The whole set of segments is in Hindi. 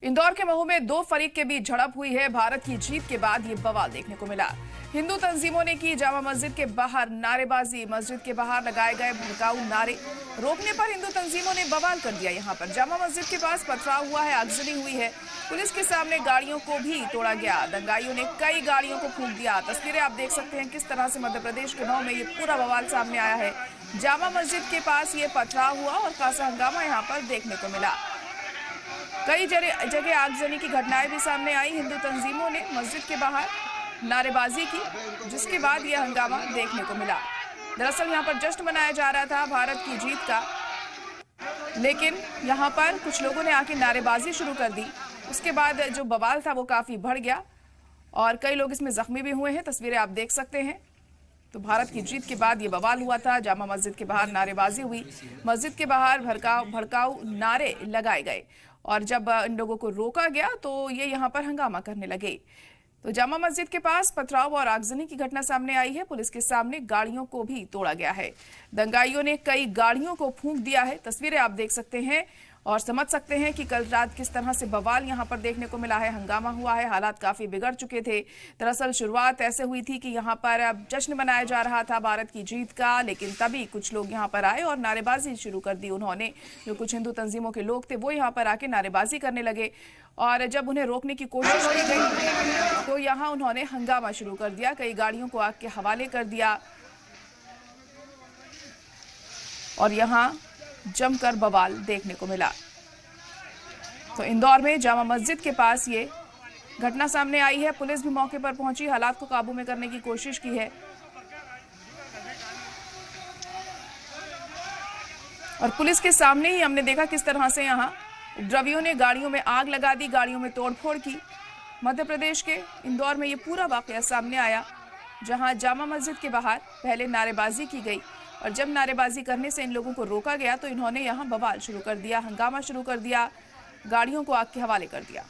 इंदौर के महू में दो फरीक के बीच झड़प हुई है। भारत की जीत के बाद ये बवाल देखने को मिला। हिंदू तंजीमों ने की जामा मस्जिद के बाहर नारेबाजी। मस्जिद के बाहर लगाए गए भड़काऊ नारे रोकने पर हिंदू तंजीमों ने बवाल कर दिया। यहाँ पर जामा मस्जिद के पास पथराव हुआ है, आगजनी हुई है। पुलिस के सामने गाड़ियों को भी तोड़ा गया। दंगाइयों ने कई गाड़ियों को फूंक दिया। तस्वीरें आप देख सकते हैं किस तरह से मध्य प्रदेश के महू में ये पूरा बवाल सामने आया है। जामा मस्जिद के पास ये पथराव हुआ और खासा हंगामा यहाँ पर देखने को मिला। कई जगह आगजनी की घटनाएं भी सामने आई। हिंदू तंजीमों ने मस्जिद के बाहर नारेबाजी की, जिसके बाद यह हंगामा देखने को मिला। दरअसल यहां पर जश्न मनाया जा रहा था भारत की जीत का, लेकिन यहां पर कुछ लोगों ने आके नारेबाजी शुरू कर दी। उसके बाद जो बवाल था वो काफी बढ़ गया और कई लोग इसमें जख्मी भी हुए हैं। तस्वीरें आप देख सकते हैं। तो भारत की जीत के बाद ये बवाल हुआ था। जामा मस्जिद के बाहर नारेबाजी हुई, मस्जिद के बाहर भड़काऊ नारे लगाए गए और जब इन लोगों को रोका गया तो ये यहाँ पर हंगामा करने लगे। तो जामा मस्जिद के पास पथराव और आगजनी की घटना सामने आई है। पुलिस के सामने गाड़ियों को भी तोड़ा गया है। दंगाइयों ने कई गाड़ियों को फूंक दिया है। तस्वीरें आप देख सकते हैं और समझ सकते हैं कि कल रात किस तरह से बवाल यहाँ पर देखने को मिला है, हंगामा हुआ है। हालात काफी बिगड़ चुके थे। दरअसल शुरुआत ऐसे हुई थी कि यहाँ पर अब जश्न मनाया जा रहा था भारत की जीत का, लेकिन तभी कुछ लोग यहाँ पर आए और नारेबाजी शुरू कर दी उन्होंने। जो कुछ हिंदू तंजीमों के लोग थे वो यहाँ पर आके नारेबाजी करने लगे और जब उन्हें रोकने की कोशिश की गई तो यहाँ उन्होंने हंगामा शुरू कर दिया। कई गाड़ियों को आग के हवाले कर दिया और यहाँ जमकर बवाल देखने को मिला। तो इंदौर में जामा मस्जिद के पास ये घटना सामने आई है। पुलिस भी मौके पर पहुंची, हालात को काबू में करने की कोशिश की है और पुलिस के सामने ही हमने देखा किस तरह से यहाँ उपद्रवियों ने गाड़ियों में आग लगा दी, गाड़ियों में तोड़फोड़ की। मध्य प्रदेश के इंदौर में ये पूरा वाकया सामने आया, जहां जामा मस्जिद के बाहर पहले नारेबाजी की गई और जब नारेबाजी करने से इन लोगों को रोका गया तो इन्होंने यहाँ बवाल शुरू कर दिया, हंगामा शुरू कर दिया, गाड़ियों को आग के हवाले कर दिया।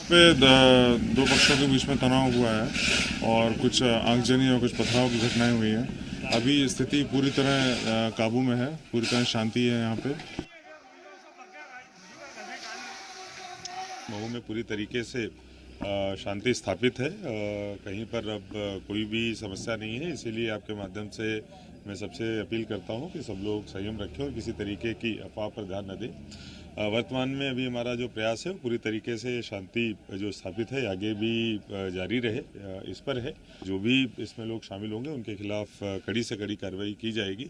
पे दो पक्षों के बीच में तनाव हुआ है और कुछ आगजनी और कुछ पथराव की घटनाएं हुई हैं। अभी स्थिति पूरी तरह काबू में है, पूरी तरह शांति है। यहाँ पे महू में पूरी तरीके से शांति स्थापित है। कहीं पर अब कोई भी समस्या नहीं है। इसीलिए आपके माध्यम से मैं सबसे अपील करता हूं कि सब लोग संयम रखें और किसी तरीके की अफवाह पर ध्यान न दें। वर्तमान में अभी हमारा जो प्रयास है वो पूरी तरीके से शांति जो स्थापित है आगे भी जारी रहे, इस पर है। जो भी इसमें लोग शामिल होंगे उनके खिलाफ कड़ी से कड़ी कार्रवाई की जाएगी।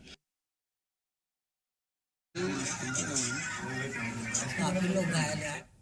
काफी लोग घायल हैं।